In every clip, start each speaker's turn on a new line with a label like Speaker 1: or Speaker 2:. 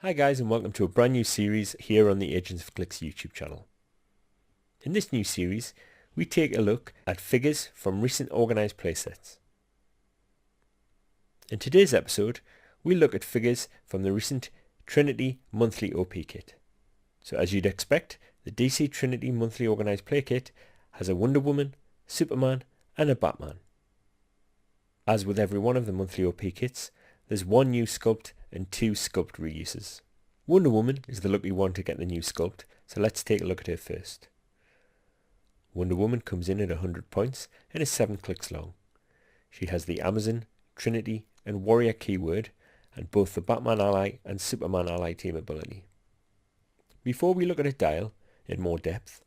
Speaker 1: Hi guys, and welcome to a brand new series here on the Agents of Clix YouTube channel. In this new series, we take a look at figures from recent organised playsets. In today's episode, we look at figures from the recent Trinity monthly OP kit. So as you'd expect, the DC Trinity monthly organised play kit has a Wonder Woman, Superman and a Batman. As with every one of the monthly OP kits, there's one new sculpt and two sculpt reuses. Wonder Woman is the lucky one to get the new sculpt, so let's take a look at her first. Wonder Woman comes in at 100 points and is 7 clicks long. She has the Amazon, Trinity and Warrior keyword and both the Batman ally and Superman ally team ability. Before we look at her dial in more depth,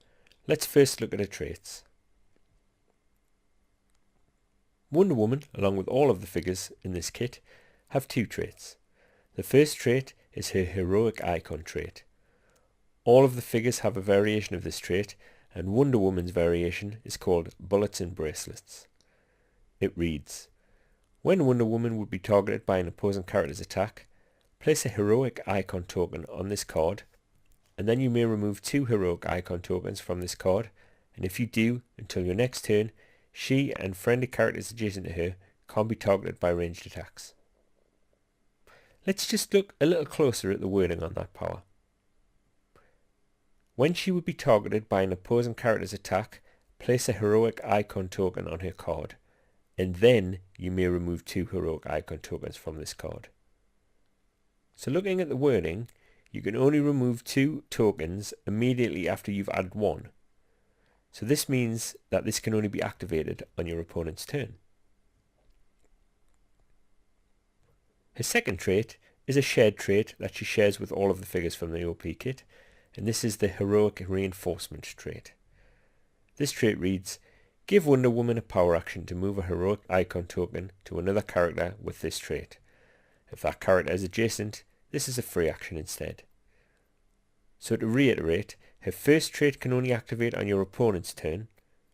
Speaker 1: let's first look at her traits. Wonder Woman, along with all of the figures in this kit, have two traits. The first trait is her heroic icon trait. All of the figures have a variation of this trait, and Wonder Woman's variation is called Bullets and Bracelets. It reads, when Wonder Woman would be targeted by an opposing character's attack, place a heroic icon token on this card, and then you may remove 2 heroic icon tokens from this card, and if you do, until your next turn, she and friendly characters adjacent to her can't be targeted by ranged attacks. Let's just look a little closer at the wording on that power. When she would be targeted by an opposing character's attack, place a heroic icon token on her card, and then you may remove 2 heroic icon tokens from this card. So looking at the wording, you can only remove 2 tokens immediately after you've added 1. So this means that this can only be activated on your opponent's turn. Her second trait is a shared trait that she shares with all of the figures from the OP kit, and this is the heroic reinforcement trait. This trait reads, give Wonder Woman a power action to move a heroic icon token to another character with this trait. If that character is adjacent, this is a free action instead. So to reiterate, her first trait can only activate on your opponent's turn,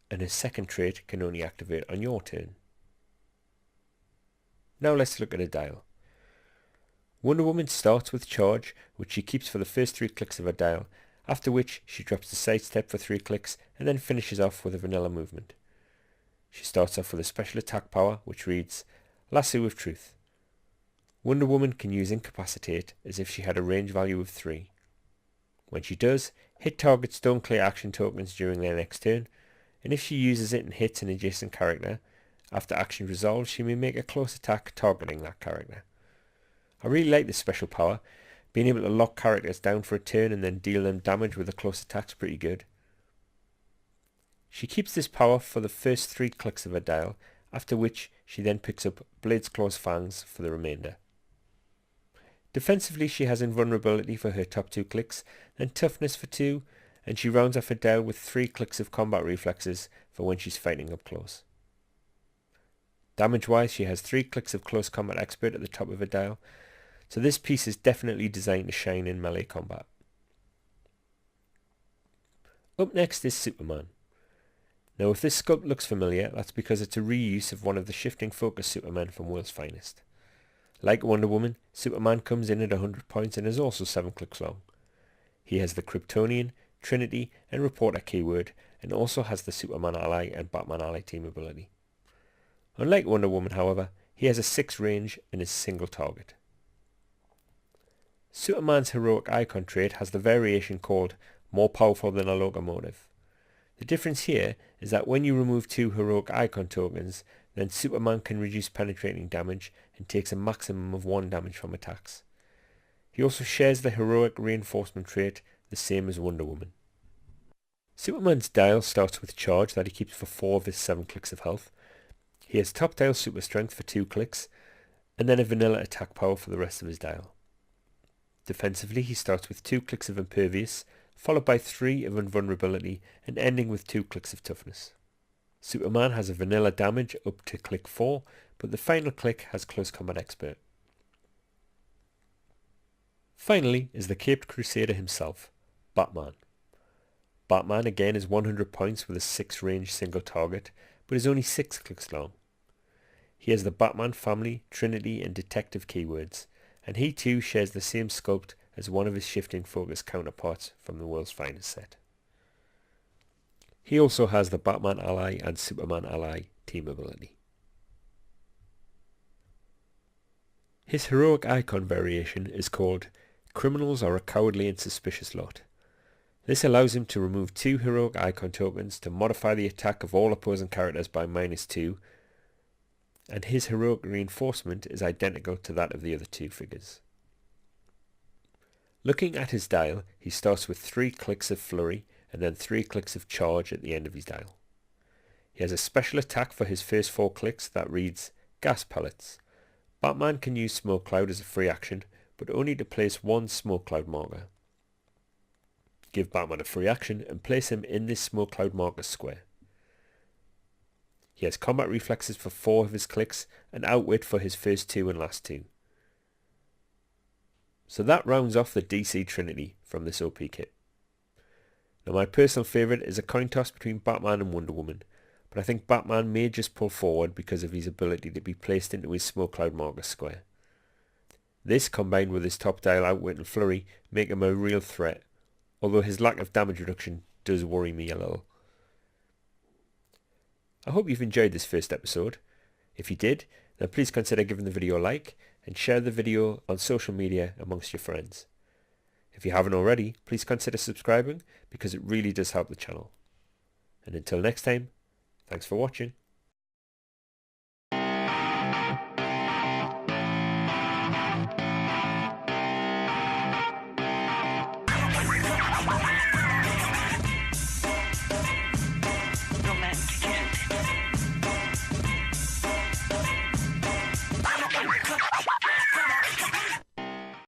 Speaker 1: and her second trait can only activate on your turn. Now let's look at a dial. Wonder Woman starts with charge, which she keeps for the first 3 clicks of her dial, after which she drops the sidestep for 3 clicks and then finishes off with a vanilla movement. She starts off with a special attack power, which reads, Lasso of Truth. Wonder Woman can use Incapacitate as if she had a range value of 3. When she does, hit targets don't clear action tokens during their next turn, and if she uses it and hits an adjacent character, after action resolves she may make a close attack targeting that character. I really like this special power. Being able to lock characters down for a turn and then deal them damage with a close attack is pretty good. She keeps this power for the first 3 clicks of her dial, after which she then picks up Blades Claw's Fangs for the remainder. Defensively she has invulnerability for her top 2 clicks, then toughness for 2, and she rounds off her dial with 3 clicks of combat reflexes for when she's fighting up close. Damage wise she has 3 clicks of Close Combat Expert at the top of her dial, so this piece is definitely designed to shine in melee combat. Up next is Superman. Now if this sculpt looks familiar, that's because it's a reuse of one of the shifting focus Supermen from World's Finest. Like Wonder Woman, Superman comes in at 100 points and is also 7 clicks long. He has the Kryptonian, Trinity and Reporter keyword, and also has the Superman ally and Batman ally team ability. Unlike Wonder Woman, however, he has a 6 range and is single target. Superman's heroic icon trait has the variation called More Powerful Than a Locomotive. The difference here is that when you remove 2 heroic icon tokens, then Superman can reduce penetrating damage and takes a maximum of 1 damage from attacks. He also shares the heroic reinforcement trait, the same as Wonder Woman. Superman's dial starts with charge that he keeps for 4 of his 7 clicks of health. He has top dial super strength for 2 clicks, and then a vanilla attack power for the rest of his dial. Defensively he starts with 2 clicks of impervious, followed by 3 of invulnerability, and ending with 2 clicks of toughness. Superman has a vanilla damage up to click 4, but the final click has Close Combat Expert. Finally is the Caped Crusader himself, Batman. Batman again is 100 points with a 6 range single target, but is only 6 clicks long. He has the Batman family, Trinity and Detective keywords, and he too shares the same sculpt as one of his shifting focus counterparts from the World's Finest set. He also has the Batman ally and Superman ally team ability. His heroic icon variation is called Criminals Are a Cowardly and Suspicious Lot. This allows him to remove 2 heroic icon tokens to modify the attack of all opposing characters by -2, and his heroic reinforcement is identical to that of the other 2 figures. Looking at his dial, he starts with 3 clicks of flurry and then 3 clicks of charge at the end of his dial. He has a special attack for his first 4 clicks that reads Gas Pellets. Batman can use Smoke Cloud as a free action, but only to place 1 Smoke Cloud marker. Give Batman a free action and place him in this Smoke Cloud marker square. He has combat reflexes for 4 of his clicks and outwit for his first 2 and last 2. So that rounds off the DC Trinity from this OP kit. Now my personal favourite is a coin toss between Batman and Wonder Woman, but I think Batman may just pull forward because of his ability to be placed into his Smoke Cloud marker square. This combined with his top dial outwit and flurry make him a real threat, although his lack of damage reduction does worry me a little. I hope you've enjoyed this first episode. If you did, then please consider giving the video a like and share the video on social media amongst your friends. If you haven't already, please consider subscribing because it really does help the channel. And until next time, thanks for watching.